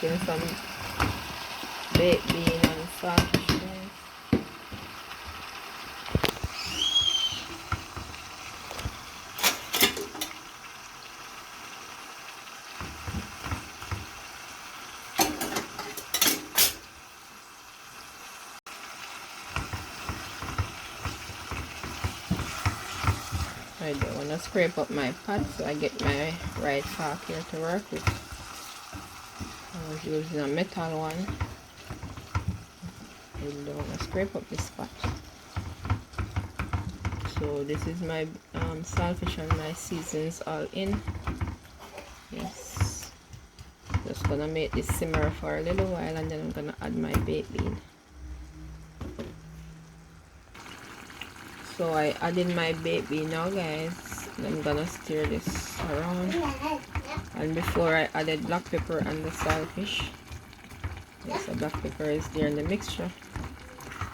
making some baked bean and saltfish, guys. I don't want to scrape up my pot, so I get my right fork here to work with. I was using a metal one. I don't want to scrape up this pot. So this is my saltfish and my seasons all in. Yes. Just gonna make this simmer for a little while, and then I'm gonna add my baked bean. So I added my baked bean now, guys. I'm gonna stir this around. And before I added black pepper and the saltfish. Yes, the black pepper is there in the mixture.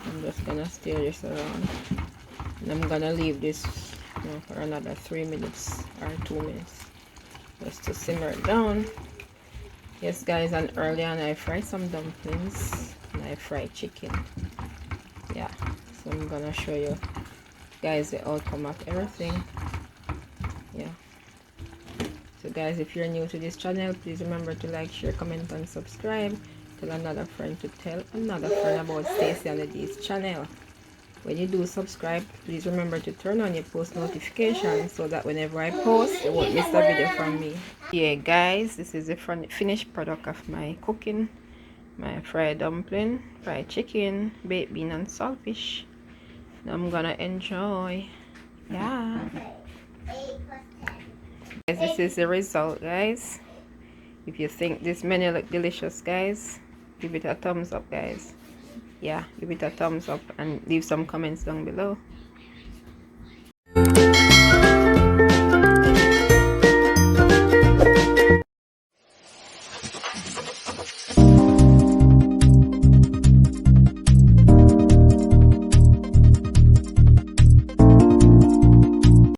I'm just gonna stir this around. And I'm gonna leave this for another 3 minutes or 2 minutes. Just to simmer it down. Yes, guys, and earlier on I fried some dumplings and I fried chicken. Yeah, so I'm gonna show you guys the outcome of everything. Yeah, so guys, if you're new to this channel, please remember to like, share, comment and subscribe. Tell another friend to tell another friend about Stacy and the D's channel. When you do subscribe, please remember to turn on your post notifications so that whenever I post, you won't miss a video from me. Yeah, guys, this is the finished product of my cooking. My fried dumpling, fried chicken, baked bean and saltfish. Now I'm gonna enjoy. Yeah, guys, this is the result, guys. If you think this menu look delicious, guys, give it a thumbs up, guys. Yeah, give it a thumbs up and leave some comments down below.